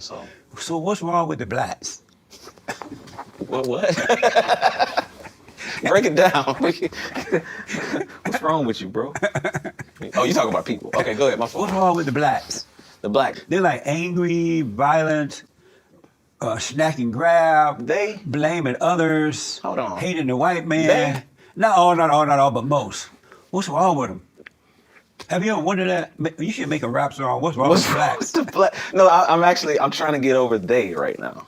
So, So what's wrong with the blacks? what? Break it down. What's wrong with you, bro? Oh, you talking about people. Okay, go ahead. My fault. What's wrong with the blacks? The black. They're like angry, violent, snack and grab, They? blaming others, Hold on. hating the white man. They? Not all, but most. What's wrong with them? Have you ever wondered that? You should make a rap song. What's wrong with the blacks? the black? No, I'm trying to get over they right now.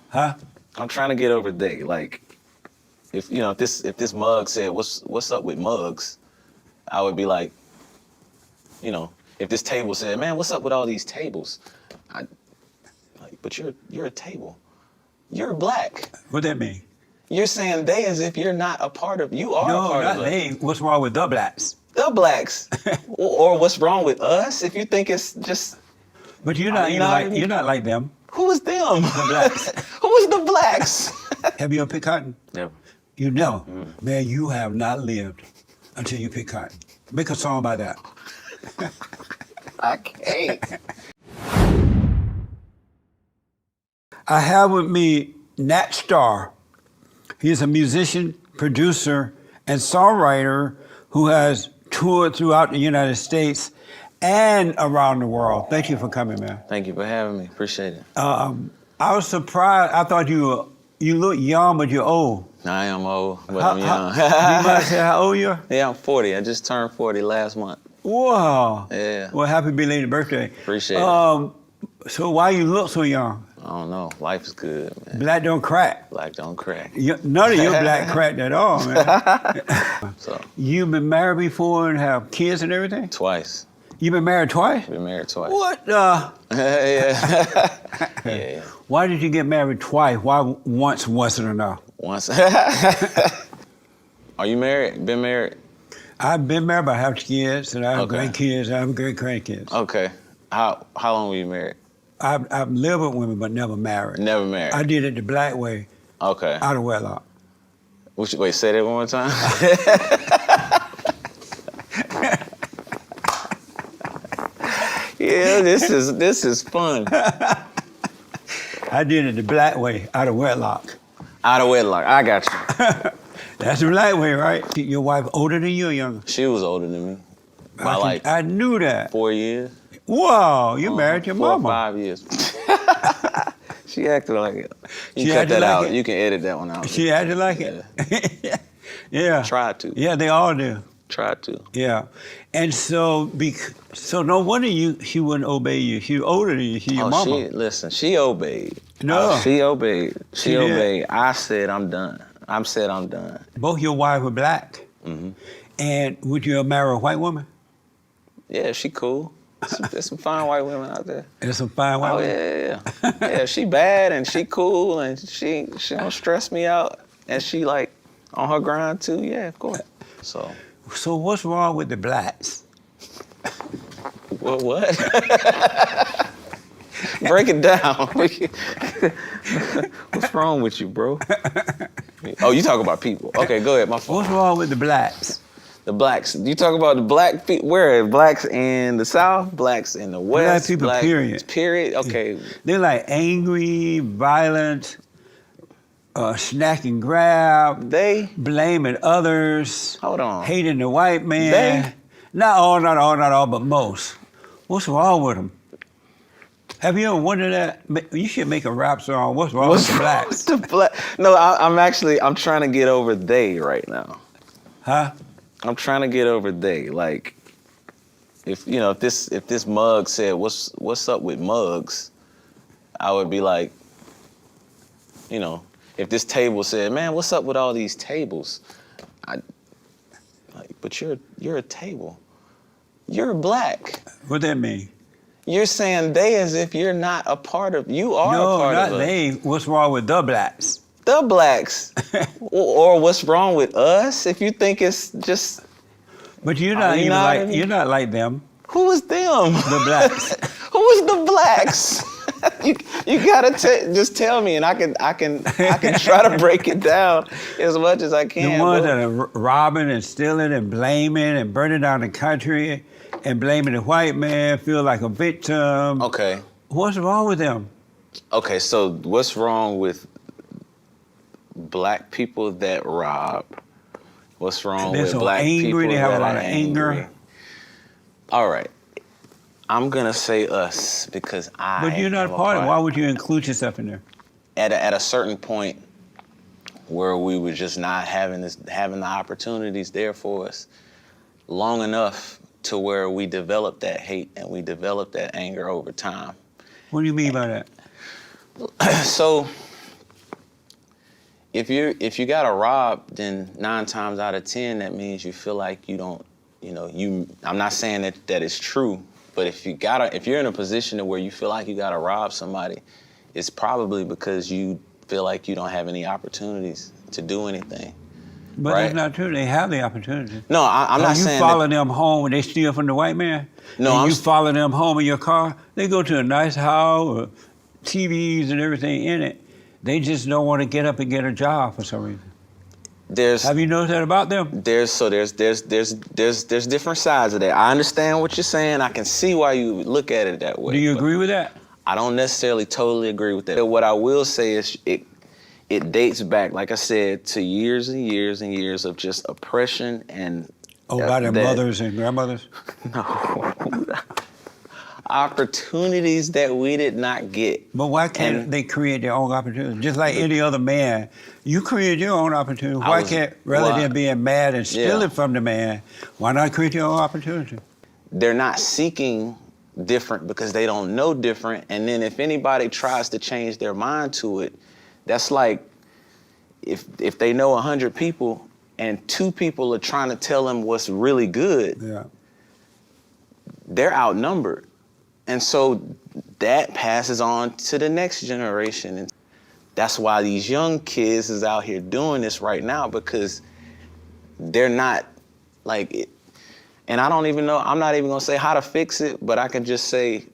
Huh? I'm trying to get over they. Like, if this mug said, what's up with mugs, I would be like, if this table said, man, what's up with all these tables? But you're a table. You're black. What that mean? You're saying they as if you're not a part of. You are a No, part not of they. What's wrong with the blacks? the blacks, or what's wrong with us? If you think it's just But you're not. You're not like them. who is them? The blacks. Who is the blacks? Have you ever picked cotton? Never. You know, man, you have not lived until you pick cotton. Make a song about that. I can't. I have with me Nat Starr. He is a musician, producer, and songwriter who has toured throughout the United States and around the world. Thank you for coming, man. Thank you for having me. Appreciate it. I was surprised. I thought you look young, but you're old. I am old, but I'm young. Do you mind saying how old you are? Yeah, I'm 40. I just turned 40 last month. Wow. Yeah. Well, happy belated birthday. Appreciate it. So why you look so young? I don't know. Life is good, man. Black don't crack. Black don't crack. None of your black cracked at all, man. So, You've been married before and have kids and everything? twice. You've been married twice? Been married twice. What? Yeah. Yeah. Why did you get married twice? Why once wasn't enough? Once. Are you married? Been married? I've been married, but I have kids, and I have Okay. grandkids, I have great grandkids. Okay. How long were you married? I've lived with women, but never married. Never married. I did it the black way, Okay. out of wedlock. Wait, say that one more time. Yeah, this is fun. I did it the black way, out of wedlock. Out of wedlock. I got you. That's the black way, right? Your wife older than you or younger? She was older than me by I knew that. 4 years. Whoa, you married your 4 or mama. 5 years. She acted like it. You She can cut acted that like out. it? You can edit that one out. She acted like it. Yeah. Tried to. Yeah, they all do. Tried to. Yeah, and so no wonder she wouldn't obey you. She older than you. She your mama. She obeyed. No. She obeyed. She She did. obeyed. I said I'm done. I'm done. Both your wives were black. Mm-hmm. And would you marry a white woman? Yeah, she cool. There's some fine white women out there. There's some fine white Oh women. yeah. Yeah, she bad and she cool and she don't stress me out and she like on her grind too. Yeah, of course. So what's wrong with the blacks? What? Break it down. What's wrong with you, bro? Oh, you talk about people. Okay, go ahead. My fault. What's wrong with the blacks? The blacks. You talk about the black people. Where? Blacks in the South, blacks in the West. Black people, period. Period. Okay. They're like angry, violent, snack and grab, They. blaming others, Hold on. hating the white man. They? Not all, but most. What's wrong with them? Have you ever wondered that? You should make a rap song. What's wrong with the blacks? The black? No, I'm trying to get over they right now. Huh? I'm trying to get over they. Like, if this mug said, what's up with mugs, I would be like, if this table said, man, what's up with all these tables? But you're a table. You're black. What that mean? You're saying they as if you're not a part of. You are a No, part not of they. What's wrong with the blacks? the blacks, or what's wrong with us? If you think it's just But you're not you even not like even- you're not like them. who is them? The blacks. Who is the blacks? you gotta just tell me, and I can try to break it down as much as I can. The ones bro. that are robbing and stealing and blaming and burning down the country and blaming the white man, feel like a victim. Okay. What's wrong with them? Okay, so what's wrong with black people that rob? What's wrong They're with so black angry. people They have a that lot are of angry? anger. All right, I'm gonna say us because But I you're not am a a part of it. part. Why would you include yourself in there? At a certain point where we were just not having the opportunities there for us long enough to where we developed that hate and we developed that anger over time. What do you mean by that? So if you got to rob, then 9 times out of 10 that means you feel like you don't, I'm not saying that it's true, but if you're in a position to where you feel like you got to rob somebody, it's probably because you feel like you don't have any opportunities to do anything. But Right? that's not true. They have the opportunity. No, I'm So not you saying follow that. them home and they steal from the white man? No, and I'm you s- follow them home in your car? They go to a nice house with TVs and everything in it. They just don't want to get up and get a job for some reason. There's Have you noticed that about them? there's different sides of that. I understand what you're saying. I can see why you would look at it that way. Do you but agree with that? I don't necessarily totally agree with that. What I will say is it dates back, like I said, to years and years and years of just oppression and Oh, by their that- mothers and grandmothers? No. Opportunities that we did not get. But why can't And they create their own opportunity? Just like any other man, you create your own opportunity. Why can't, rather than being mad and stealing from the man, why not create your own opportunity? They're not seeking different because they don't know different. And then if anybody tries to change their mind to it, that's like if they know 100 people and 2 people are trying to tell them what's really good, Yeah. they're outnumbered. And so that passes on to the next generation. And that's why these young kids is out here doing this right now, because they're not like it. And I don't even know, I'm not even gonna say how to fix it, but I can just say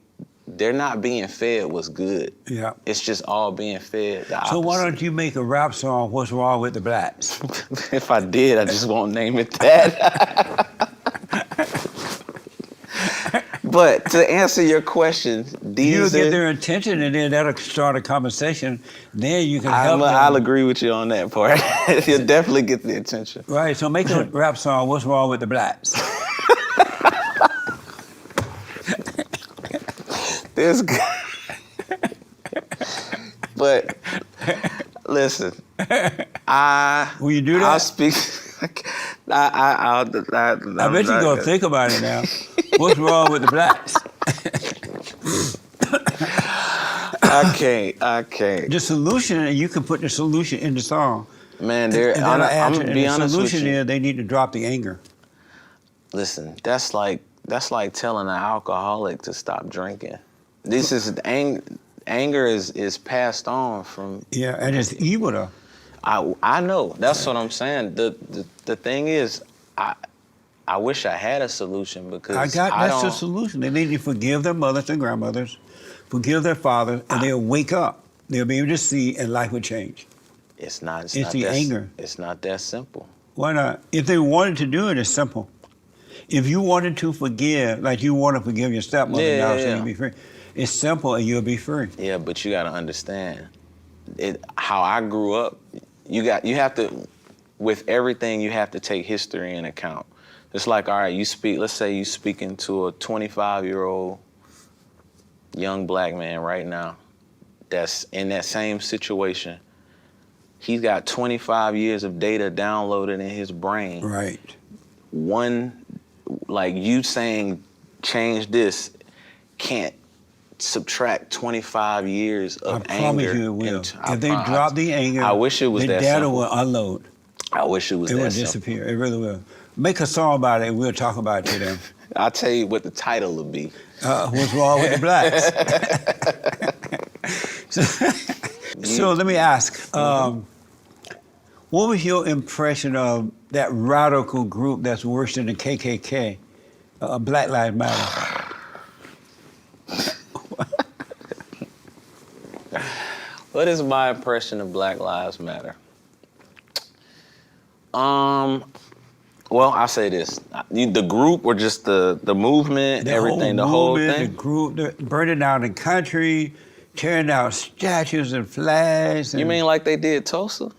they're not being fed what's good. Yeah. It's just all being fed the So why opposite. don't you make a rap song, What's Wrong with the Blacks? If I did, I just won't name it that. But to answer your question, You'll get their attention and then that'll start a conversation. Then you can help them. I'll agree with you on that part. You'll definitely get the attention. Right, so make a rap song, What's Wrong with the Blacks? This guy. But listen, Will you do that? I'll speak. I I bet you're gonna think about it now. What's wrong with the blacks? I can't. The solution, and you can put the solution in the song. Man, And I'm that'll gonna be the honest with solution you. is they need to drop the anger. Listen, that's like telling an alcoholic to stop drinking. This is anger is passed on from. Yeah, and it's evil though. I know. That's what I'm saying. The thing is, I wish I had a solution because That's the solution. They need to forgive their mothers and grandmothers, forgive their fathers, and they'll wake up. They'll be able to see, and life will change. It's not. It's It's not the that, anger. It's not that simple. Why not? If they wanted to do it, it's simple. If you wanted to forgive, like you want to forgive your stepmother now, so you'll be free. It's simple, and you'll be free. Yeah, but you got to understand, how I grew up. You have to, with everything, you have to take history in account. It's like, all right, let's say you speaking to a 25-year-old young black man right now that's in that same situation. He's got 25 years of data downloaded in his brain. Right. Like you saying, change this, can't subtract 25 years of anger. I promise you it will. If they drop the anger, I wish it was the that data simple. will unload. I wish it was It that will simple. disappear. It really will. Make a song about it, and we'll talk about it to them. I'll tell you what the title will be. What's wrong with the blacks? so let me ask, what was your impression of that radical group that's worse than the KKK, Black Lives Matter? What is my impression of Black Lives Matter? Well, I'll say this. The group or just the movement, everything, the whole movement, thing? the group, burning down the country, tearing down statues and flags. And, You mean like they did Tulsa?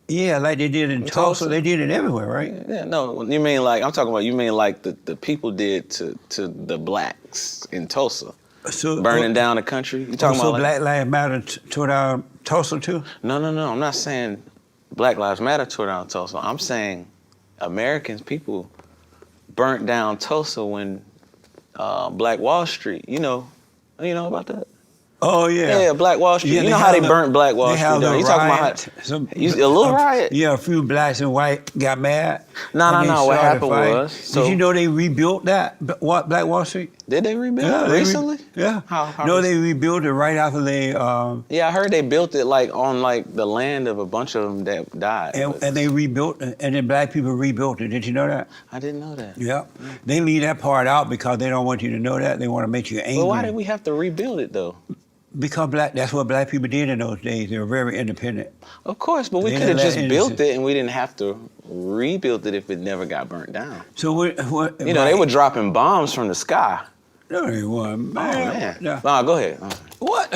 Yeah, like they did in Tulsa. They did it everywhere, right? Yeah, no. You mean like I'm talking about? You mean like the people did to the blacks in Tulsa, So burning down the country? You talking so about? Black Lives Matter tore down Tulsa too? No. I'm not saying Black Lives Matter tore down Tulsa. I'm saying Americans, people burnt down Tulsa when Black Wall Street. You know about that? Oh yeah. Yeah, Black Wall Street. Yeah, you know how they had burnt Black Wall they Street had down? a You talking about riot. a little riot? Yeah, a few blacks and white got mad. No. and they What started happened fighting. was, Did you know they rebuilt that? What, Black Wall Street? Did they rebuild Yeah, it recently? Yeah. How No, was- they rebuilt it right after they Yeah, I heard they built it like on like the land of a bunch of them that died. and they rebuilt it, and then black people rebuilt it. Did you know that? I didn't know that. Yeah. They leave that part out because they don't want you to know that. They want to make you angry. Well, why did we have to rebuild it though? Because that's what black people did in those days. They were very independent. Of course, but we They could have let just built innocent- it and we didn't have to rebuild it if it never got burnt down. So what? You know, they were dropping bombs from the sky. No, they weren't. Oh man. Yeah. No, go ahead. What?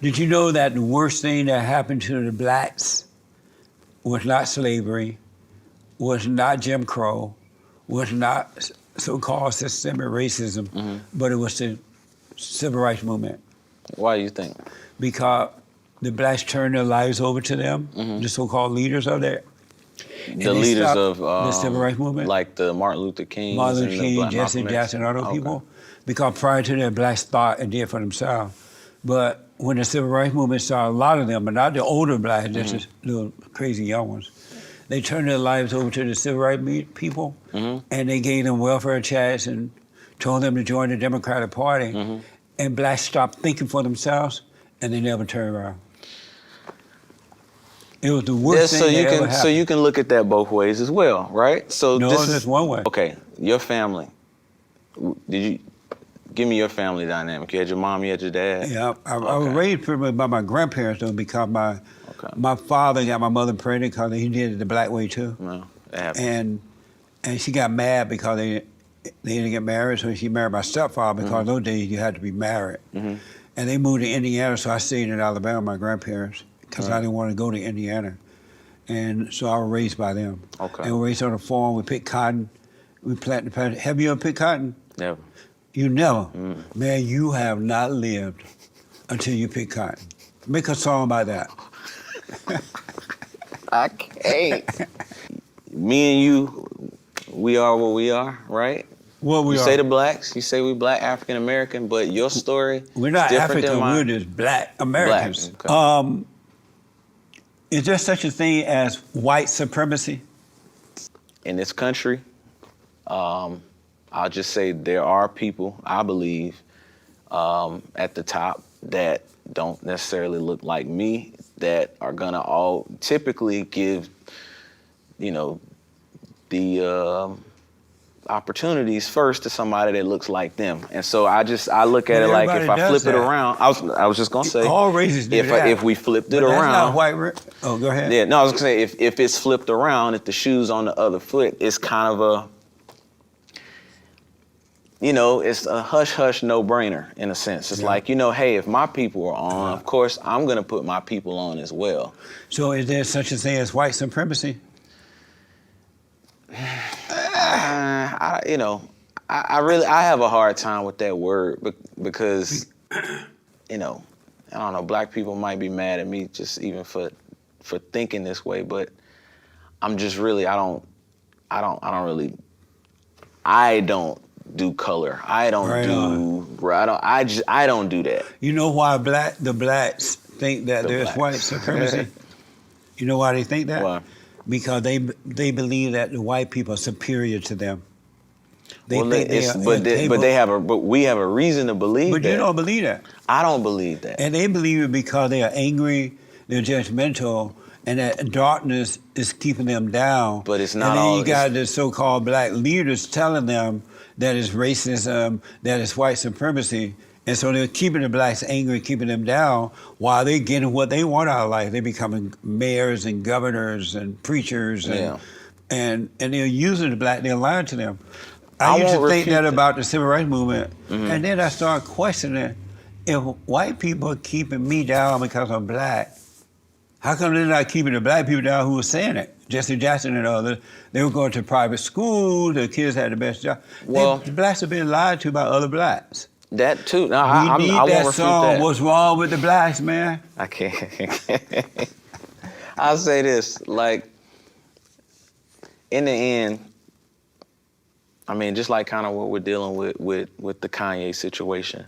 Did you know that the worst thing that happened to the blacks was not slavery, was not Jim Crow, was not so-called systemic racism, but it was the civil rights movement? Why do you think? Because the blacks turned their lives over to them, the so-called leaders of that. The leaders of the civil rights movement, like the Martin Luther King, Martin Luther King, Jesse Jackson, all those people, because prior to that, blacks thought and did for themselves. But when the civil rights movement started, a lot of them, but not the older blacks, just the little crazy young ones, they turned their lives over to the civil rights people, and they gave them welfare checks and told them to join the Democratic Party. And blacks stopped thinking for themselves, and they never turned around. It was the worst thing that ever happened. So you can look at that both ways as well, right? So No, this there's one way. Okay, your family. Did you give me your family dynamic? You had your mom, you had your dad. Yeah, I was raised pretty much by my grandparents though, because my father got my mother pregnant because he did it the black way too. No, that happened. And she got mad because they didn't get married, so she married my stepfather because those days you had to be married. And they moved to Indiana, so I stayed in Alabama, my grandparents, because I didn't want to go to Indiana. And so I was raised by them. Okay. And we raised on a farm, we picked cotton, we planted. Have you ever picked cotton? Never. You never. Man, you have not lived until you pick cotton. Make a song about that. I can't. Me and you, we are what we are, right? What we You are. say the blacks, you say we black African American, but your story We're not is different African, than mine. we're just black Americans. Black, okay. Is there such a thing as white supremacy? In this country, I'll just say there are people, I believe, at the top that don't necessarily look like me, that are gonna all typically give, the opportunities first to somebody that looks like them. And so I look at But it like if everybody I flip does it that. around, I was just gonna say, All races do that. if we flipped it But that's around. not white. Oh, go ahead. Yeah, no, I was gonna say if it's flipped around, if the shoe's on the other foot, it's kind of it's a hush-hush no-brainer in a sense. It's like, hey, if my people are on, of course, I'm gonna put my people on as well. So is there such a thing as white supremacy? I have a hard time with that word because, I don't know, black people might be mad at me just even for thinking this way, but I'm just really, I don't do color. I don't I don't do that. You know why the blacks think that there's blacks. white supremacy? You know why they think that? Why? Because they believe that the white people are superior to them. They Well, think but we have a reason to believe But that. you don't believe that. I don't believe that. And they believe it because they are angry, they're judgmental, and that darkness is keeping them down. But it's not And then all- you got the so-called black leaders telling them that it's racism, that it's white supremacy. And so they're keeping the blacks angry, keeping them down, while they're getting what they want out of life. They're becoming mayors and governors and preachers, and they're using the black, they're lying to them. I used to won't think refute that that. about the civil rights movement, and then I started questioning, if white people are keeping me down because I'm black, how come they're not keeping the black people down who were saying it? Jesse Jackson and others, they were going to private schools, the kids had the best job. Well, the blacks have been lied to by other blacks. that too. No, We need I won't that refute song, that. What's Wrong with the Blacks, man? I can't. I'll say this, like, in the end, I mean, just like kind of what we're dealing with the Kanye situation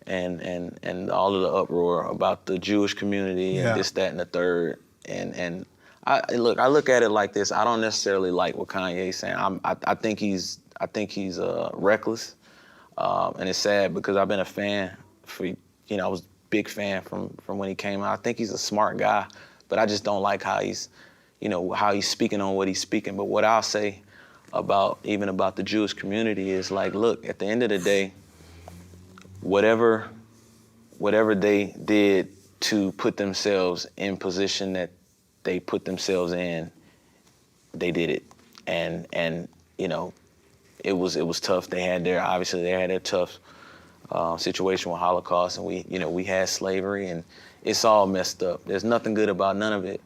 and all of the uproar about the Jewish community Yeah. and this, that, and the third. And I look at it like this. I don't necessarily like what Kanye's saying. I think he's reckless. And it's sad because I've been a fan I was a big fan from when he came out. I think he's a smart guy, but I just don't like how he's speaking on what he's speaking. But what I'll say about the Jewish community is like, look, at the end of the day, whatever they did to put themselves in position that they put themselves in, they did it. And it was tough. They had their tough situation with Holocaust, and we had slavery, and it's all messed up. There's nothing good about none of it.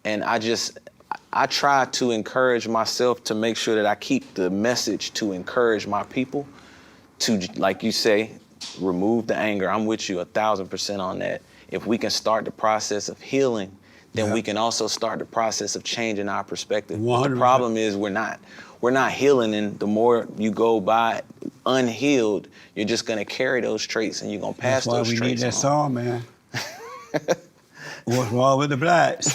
And I try to encourage myself to make sure that I keep the message to encourage my people to, like you say, remove the anger. I'm with you 1,000% on that. If we can start the process of healing, then we can also start the process of changing our perspective. But the 100%. problem is we're not healing, and the more you go by unhealed, you're just gonna carry those traits and you're gonna pass That's why those we traits need that on. song, man. What's Wrong with the Blacks?